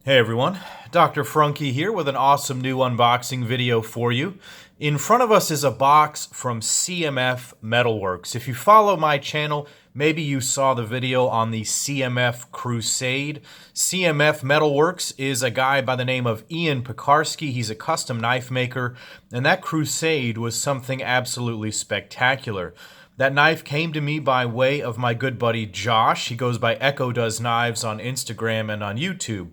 Hey everyone, Dr. Frunky here with an awesome new unboxing video for you. In front of us is a box from CMF Metalworks. If you follow my channel, maybe you saw the video on the CMF Crusade. CMF Metalworks is a guy by the name of Pickarski. He's a custom knife maker, and that Crusade was something absolutely spectacular. That knife came to me by way of my good buddy Josh. He goes by Echo Does Knives on Instagram and on YouTube.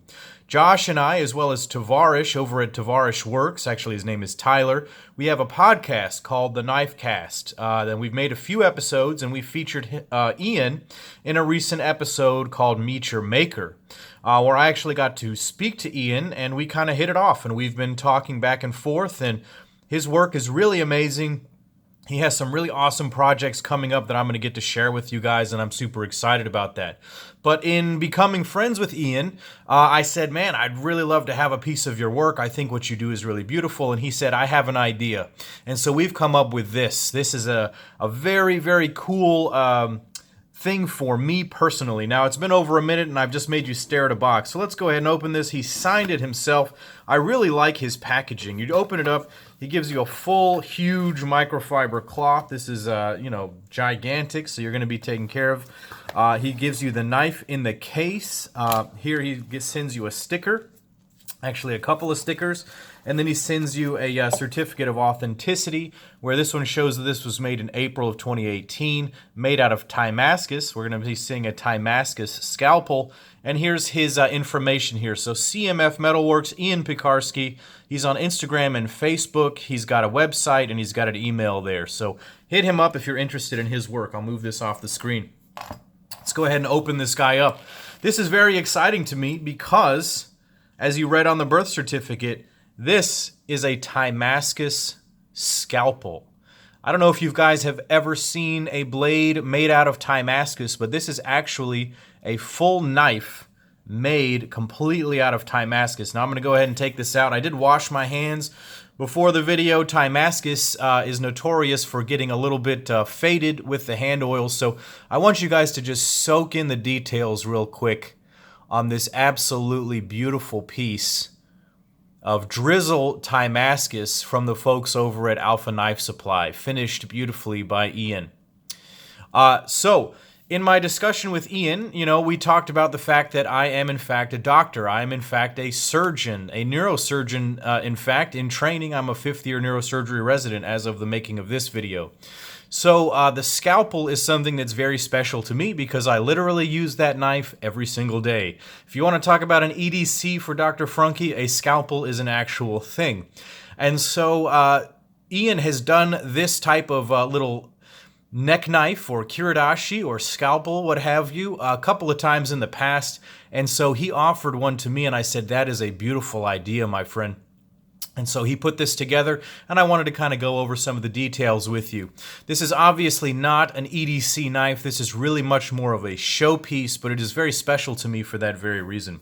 Josh and I, as well as Tavarish over at Tavarish Works, actually his name is Tyler, we have a podcast called The Knife Cast. Then we've made a few episodes, and we featured Ian in a recent episode called Meet Your Maker, where I actually got to speak to Ian, and we kind of hit it off, and we've been talking back and forth, and his work is really amazing. He has some really awesome projects coming up that I'm going to get to share with you guys, and I'm super excited about that. But in becoming friends with Ian, I said, man, I'd really love to have a piece of your work. I think what you do is really beautiful. And he said, I have an idea. And so we've come up with this. This is a very, very cool thing for me personally. Now, it's been over a minute and I've just made you stare at a box. So let's go ahead and open this. He signed it himself. I really like his packaging. You open it up, he gives you a full, huge microfiber cloth. This is, gigantic, so you're going to be taken care of. He gives you the knife in the case. Here he sends you a sticker. Actually, a couple of stickers, and then he sends you a certificate of authenticity, where this one shows that this was made in April of 2018, made out of Timascus. We're going to be seeing a Timascus Scalpel, and here's his information here. So CMF Metalworks, Ian Pickarski, he's on Instagram and Facebook, he's got a website, and he's got an email there. So hit him up if you're interested in his work. I'll move this off the screen. Let's go ahead and open this guy up. This is very exciting to me because, as you read on the birth certificate, this is a Timascus Scalpel. I don't know if you guys have ever seen a blade made out of Timascus, but this is actually a full knife made completely out of Timascus. Now I'm going to go ahead and take this out. I did wash my hands before the video. Timascus is notorious for getting a little bit faded with the hand oil, so I want you guys to just soak in the details real quick on this absolutely beautiful piece of drizzle Timascus from the folks over at Alpha Knife Supply, finished beautifully by Ian. So, in my discussion with Ian, we talked about the fact that I am in fact a doctor. I am in fact a surgeon, a neurosurgeon. In fact, in training, I'm a fifth-year neurosurgery resident as of the making of this video. So the scalpel is something that's very special to me because I literally use that knife every single day. If you want to talk about an EDC for Dr. Frunky, a scalpel is an actual thing. And so Ian has done this type of little neck knife or kiridashi or scalpel, what have you, a couple of times in the past. And so he offered one to me and I said, that is a beautiful idea, my friend. And so he put this together, and I wanted to kind of go over some of the details with you. This is obviously not an EDC knife. This is really much more of a showpiece, but it is very special to me for that very reason.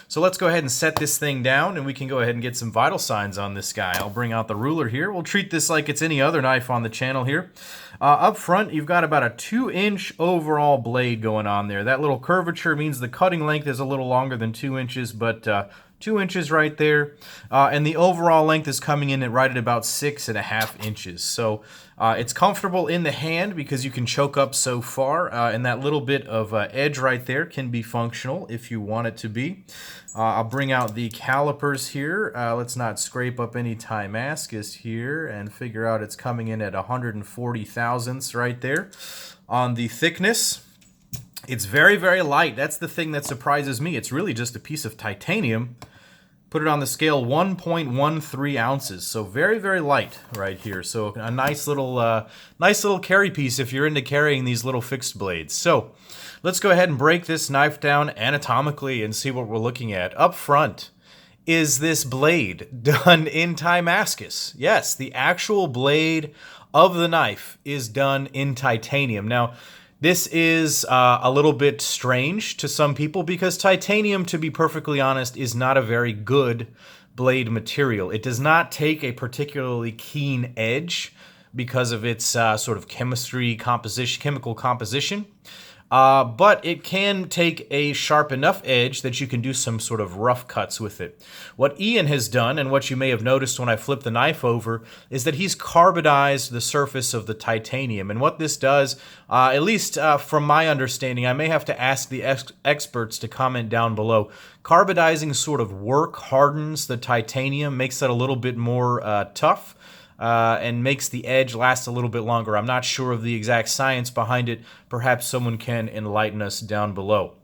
So let's go ahead and set this thing down, and we can go ahead and get some vital signs on this guy. I'll bring out the ruler here. We'll treat this like it's any other knife on the channel here. Up front, you've got about a 2-inch overall blade going on there. That little curvature means the cutting length is a little longer than 2 inches, but 2 inches right there, and the overall length is coming in right at about 6.5 inches. So it's comfortable in the hand because you can choke up so far, and that little bit of edge right there can be functional if you want it to be. I'll bring out the calipers here. Let's not scrape up any Timascus here and figure out it's coming in at 140 thousandths right there on the thickness. It's very, very light. That's the thing that surprises me. It's really just a piece of titanium. Put it on the scale, 1.13 ounces. So very, very light right here. So a nice little carry piece if you're into carrying these little fixed blades. So let's go ahead and break this knife down anatomically and see what we're looking at. Up front is this blade done in Timascus. Yes, the actual blade of the knife is done in titanium. Now, this is a little bit strange to some people because titanium, to be perfectly honest, is not a very good blade material. It does not take a particularly keen edge because of its sort of chemical composition. but it can take a sharp enough edge that you can do some sort of rough cuts with it. What Ian has done, and what you may have noticed when I flip the knife over, is that he's carbidized the surface of the titanium. And what this does, at least from my understanding, I may have to ask the experts to comment down below. Carbidizing sort of work hardens the titanium, makes it a little bit more tough. And makes the edge last a little bit longer. I'm not sure of the exact science behind it. Perhaps someone can enlighten us down below.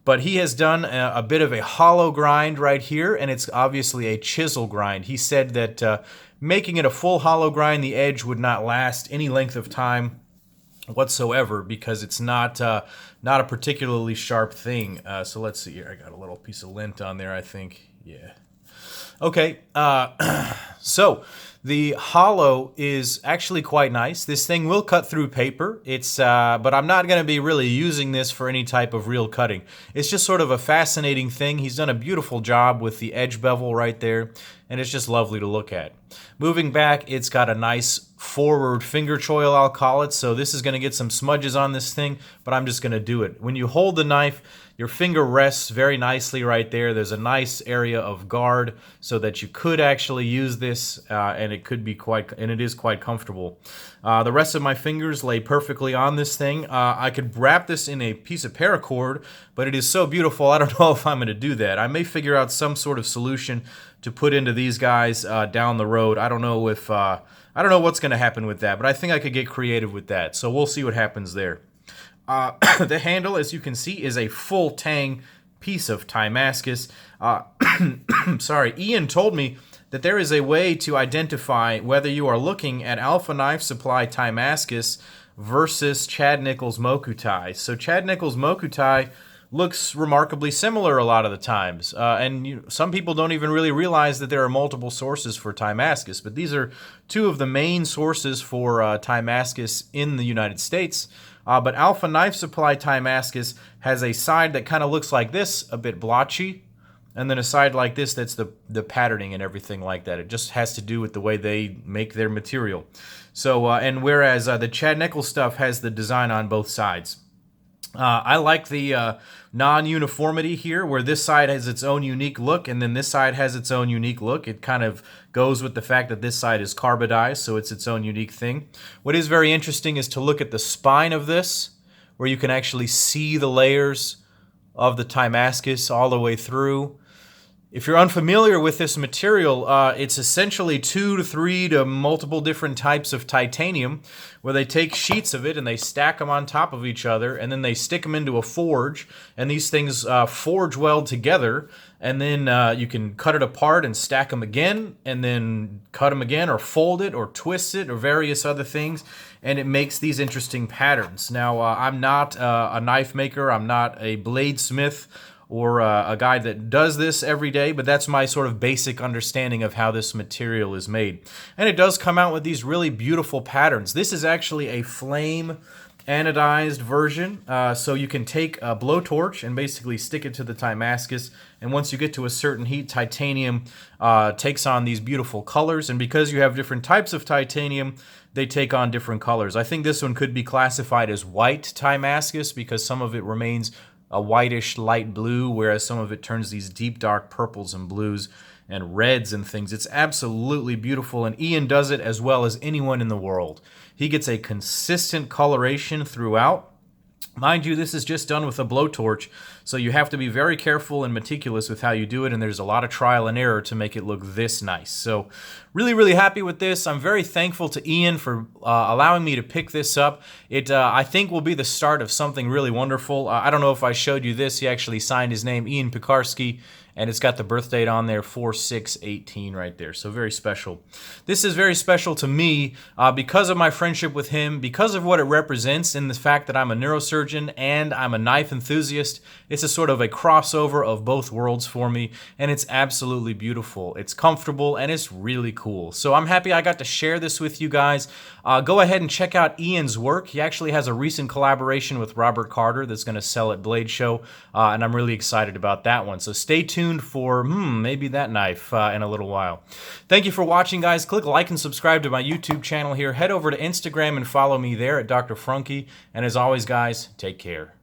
But he has done a bit of a hollow grind right here, and it's obviously a chisel grind. He said that making it a full hollow grind, the edge would not last any length of time whatsoever because it's not a particularly sharp thing. So let's see here. I got a little piece of lint on there, I think. Yeah. Okay, so the hollow is actually quite nice. This thing will cut through paper. But I'm not going to be really using this for any type of real cutting. It's just sort of a fascinating thing. He's done a beautiful job with the edge bevel right there, and it's just lovely to look at. Moving back, it's got a nice forward finger choil, I'll call it. So this is going to get some smudges on this thing, but I'm just going to do it. When you hold the knife, your finger rests very nicely right there. There's a nice area of guard so that you could actually use this, and it is quite comfortable. The rest of my fingers lay perfectly on this thing. I could wrap this in a piece of paracord, but it is so beautiful, I don't know if I'm going to do that. I may figure out some sort of solution to put into these guys down the road. I don't know what's going to happen with that, but I think I could get creative with that. So we'll see what happens there. The handle, as you can see, is a full tang piece of Timascus. Sorry, Ian told me that there is a way to identify whether you are looking at Alpha Knife Supply Timascus versus Chad Nichols Mokutai. So Chad Nichols Mokutai looks remarkably similar a lot of the times. Some people don't even really realize that there are multiple sources for Timascus, but these are two of the main sources for Timascus in the United States. But Alpha Knife Supply Timascus has a side that kind of looks like this, a bit blotchy, and then a side like this that's the patterning and everything like that. It just has to do with the way they make their material. So, and whereas the Chad Nichols stuff has the design on both sides. I like the non-uniformity here, where this side has its own unique look, and then this side has its own unique look. It kind of goes with the fact that this side is carbidized, so it's its own unique thing. What is very interesting is to look at the spine of this, where you can actually see the layers of the Timascus all the way through. If you're unfamiliar with this material, it's essentially 2 to 3 to multiple different types of titanium, where they take sheets of it and they stack them on top of each other, and then they stick them into a forge, and these things forge weld together, and then you can cut it apart and stack them again, and then cut them again, or fold it, or twist it, or various other things, and it makes these interesting patterns. Now, I'm not a knife maker, I'm not a bladesmith, or a guy that does this every day, but that's my sort of basic understanding of how this material is made. And it does come out with these really beautiful patterns. This is actually a flame anodized version, so you can take a blowtorch and basically stick it to the Timascus, and once you get to a certain heat, titanium takes on these beautiful colors, and because you have different types of titanium, they take on different colors. I think this one could be classified as white Timascus because some of it remains a whitish light blue, whereas some of it turns these deep dark purples and blues and reds and things. It's absolutely beautiful, and Ian does it as well as anyone in the world. He gets a consistent coloration throughout. Mind you, this is just done with a blowtorch, so you have to be very careful and meticulous with how you do it, and there's a lot of trial and error to make it look this nice. So really, really happy with this. I'm very thankful to Ian for allowing me to pick this up. It, I think, will be the start of something really wonderful. I don't know if I showed you this. He actually signed his name, Ian Pickarski, and it's got the birth date on there, 4/6/18 right there, so very special. This is very special to me because of my friendship with him, because of what it represents in the fact that I'm a neurosurgeon and I'm a knife enthusiast. It's a sort of a crossover of both worlds for me, and it's absolutely beautiful. It's comfortable, and it's really cool. So I'm happy I got to share this with you guys. Go ahead and check out Ian's work. He actually has a recent collaboration with Robert Carter that's going to sell at Blade Show, and I'm really excited about that one. So stay tuned for maybe that knife in a little while. Thank you for watching, guys. Click like and subscribe to my YouTube channel here. Head over to Instagram and follow me there at Dr. Frunky. And as always, guys, take care.